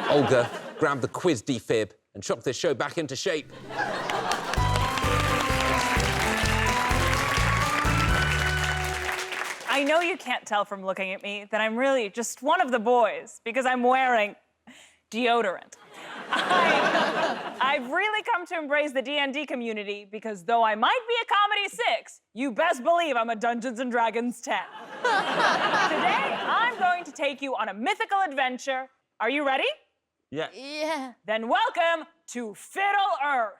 Olga, grab the quiz defib and chop this show back into shape. I know you can't tell from looking at me that I'm really just one of the boys because I'm wearing deodorant. I've really come to embrace the D&D community because though I might be a comedy 6, you best believe I'm a Dungeons & Dragons 10. Today, I'm going to take you on a mythical adventure. Are you ready? Yeah. Yeah. Then welcome to Fiddle Earth.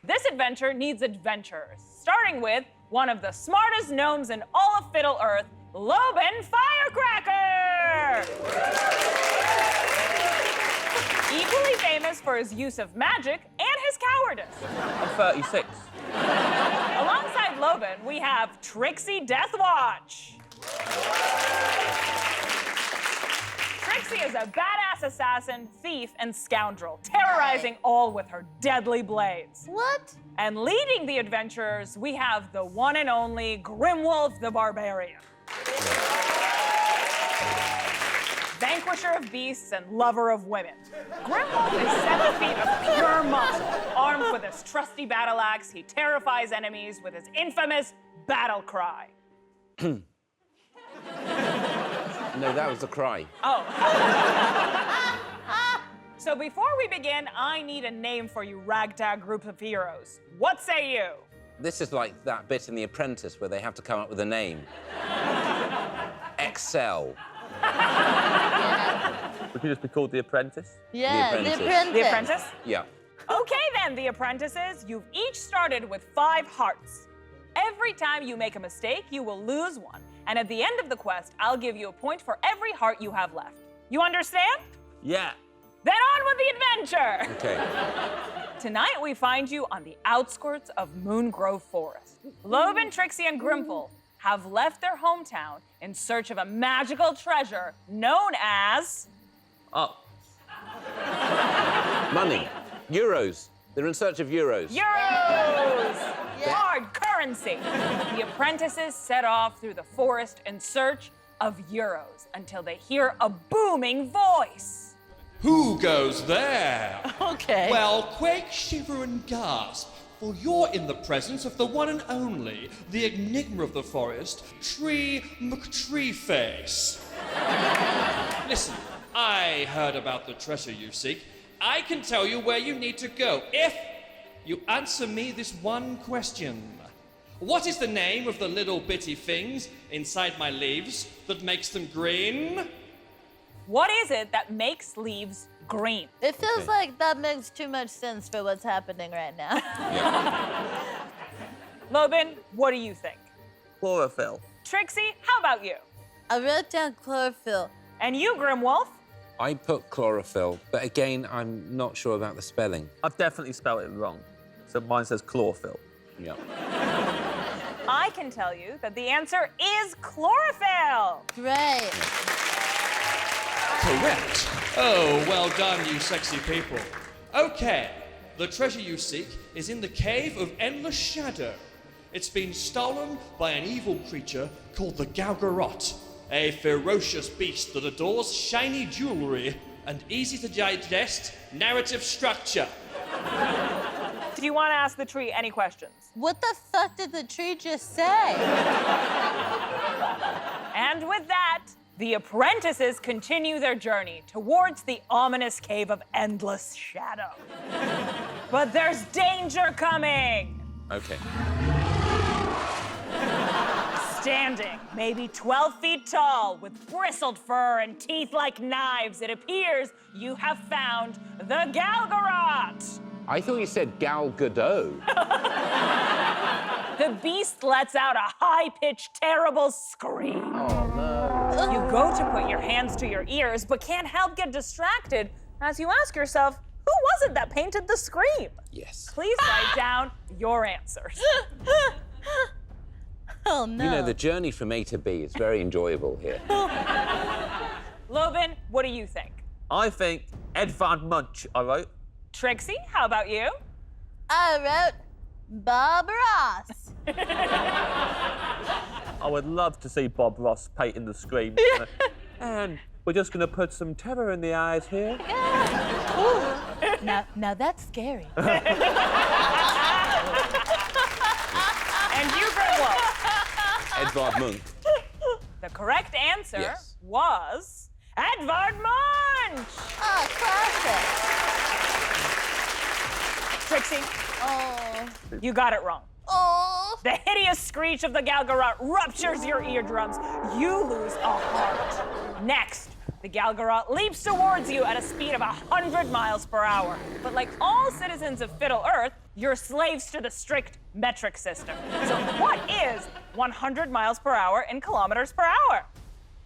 This adventure needs adventurers, starting with one of the smartest gnomes in all of Fiddle Earth, Loben Firecracker! Equally famous for his use of magic and his cowardice. I'm 36. Alongside Loben, we have Trixie Deathwatch. Trixie is a badass assassin, thief, and scoundrel, terrorizing all with her deadly blades. What? And leading the adventurers, we have the one and only Grimwolf the Barbarian. Vanquisher of beasts and lover of women. Grimwolf is 7 feet of pure muscle. Armed with his trusty battle axe, he terrifies enemies with his infamous battle cry. No, that was the cry. Oh. So before we begin, I need a name for you ragtag group of heroes. What say you? This is like that bit in The Apprentice where they have to come up with a name. Excel. We could just be called The Apprentice. Yeah, The Apprentice. The Apprentice. The Apprentice? Yeah. Okay then, the apprentices, you've each started with 5 hearts. Every time you make a mistake, you will lose 1. And at the end of the quest, I'll give you a point for every heart you have left. You understand? Yeah. Then on with the adventure! Okay. Tonight, we find you on the outskirts of Moongrove Forest. Loben, Trixie, and Grimple have left their hometown in search of a magical treasure known as... Oh. Money. Euros. They're in search of euros. Euros! Hard currency. The apprentices set off through the forest in search of euros until they hear a booming voice. Who goes there? Okay. Well, quake, shiver, and gasp, for you're in the presence of the one and only, the enigma of the forest, Tree McTreeface. Listen, I heard about the treasure you seek. I can tell you where you need to go if you answer me this one question. What is the name of the little bitty things inside my leaves that makes them green? What is it that makes leaves green? It feels like that makes too much sense for what's happening right now. Loben, what do you think? Chlorophyll. Trixie, how about you? I wrote down chlorophyll. And you, Grimwolf? I put chlorophyll, but again, I'm not sure about the spelling. I've definitely spelled it wrong. So mine says chlorophyll. Yeah. I can tell you that the answer is chlorophyll. Great. Correct. Oh, well done, you sexy people. Okay, the treasure you seek is in the Cave of Endless Shadow. It's been stolen by an evil creature called the Galgarot, a ferocious beast that adores shiny jewelry and easy-to-digest narrative structure. Do you want to ask the tree any questions? What the fuck did the tree just say? And with that, the apprentices continue their journey towards the ominous Cave of Endless Shadow. But there's danger coming! Okay. Standing, maybe 12 feet tall, with bristled fur and teeth like knives, it appears you have found the Galgarot! I thought you said Gal Gadot. The beast lets out a high-pitched, terrible scream. Oh, no. You go to put your hands to your ears, but can't help get distracted as you ask yourself, who was it that painted the scream? Yes. Please write down your answers. Oh, no. You know, the journey from A to B is very enjoyable here. Loben, what do you think? I think Ed Van Munch, I wrote. Trixie, how about you? I wrote Bob Ross. I would love to see Bob Ross painting the screen. And we're just going to put some terror in the eyes here. Now that's scary. And you, Grimwolf. Edvard Munch. The correct answer Yes. was Edvard Munch. Oh, classic. Trixie, Oh. you got it wrong. Oh. The hideous screech of the Galgarot ruptures your eardrums. You lose a heart. Next, the Galgarot leaps towards you at a speed of 100 miles per hour. But like all citizens of Fiddle Earth, you're slaves to the strict metric system. So what is 100 miles per hour in kilometers per hour?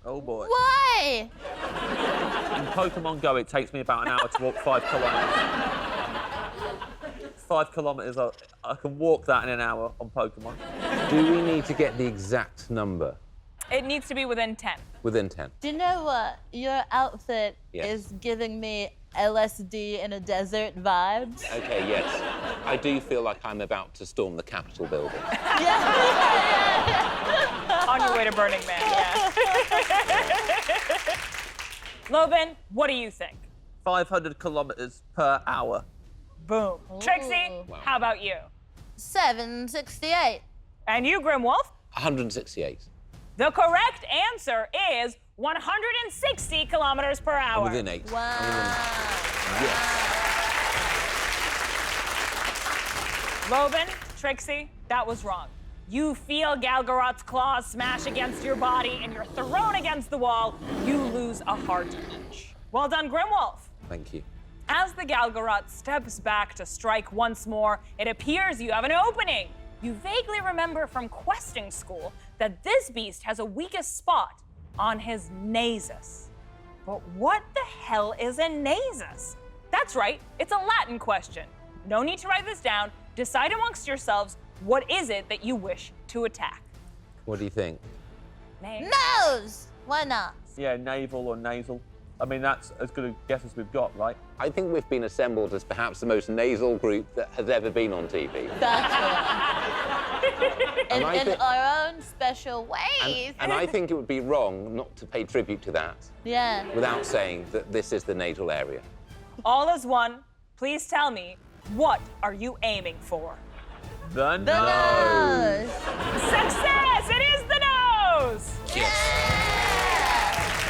Oh boy. Why? In Pokemon Go, it takes me about an hour to walk 5 kilometers. 5 kilometers, I can walk that in an hour on Pokemon. Do we need to get the exact number? It needs to be within 10. Within 10. Do you know what? Your outfit Yes. is giving me LSD in a desert vibes. Okay, yes. I do feel like I'm about to storm the Capitol building. On your way to Burning Man, yeah. Loban, what do you think? 500 kilometers per hour. Boom. Trixie, Wow. how about you? 768. And you, Grimwolf? 168. The correct answer is 160 kilometers per hour. I'm within 8. Wow. Yes. Loban, Trixie, that was wrong. You feel Galgarot's claws smash against your body and you're thrown against the wall. You lose a heart each. Well done, Grimwolf. Thank you. As the Galgarot steps back to strike once more, it appears you have an opening. You vaguely remember from questing school that this beast has a weakest spot on his nasus. But what the hell is a nasus? That's right, it's a Latin question. No need to write this down. Decide amongst yourselves, what is it that you wish to attack? What do you think? Nose! Why not? Yeah, naval or nasal. I mean, that's as good a guess as we've got, right? I think we've been assembled as perhaps the most nasal group that has ever been on TV. That's And I in thi- our own special ways. And I think it would be wrong not to pay tribute to that Yeah. without saying that this is the nasal area. All is one. Please tell me, what are you aiming for? The The nose. nose! Success! It is the nose! Yes.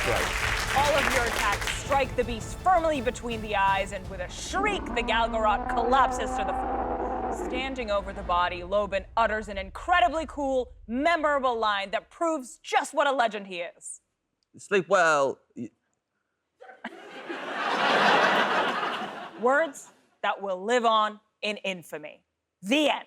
Right. All of your attacks strike the beast firmly between the eyes, and with a shriek, the Galgarot collapses to the floor. Standing over the body, Loban utters an incredibly cool, memorable line that proves just what a legend he is. Sleep well. Words that will live on in infamy. The end.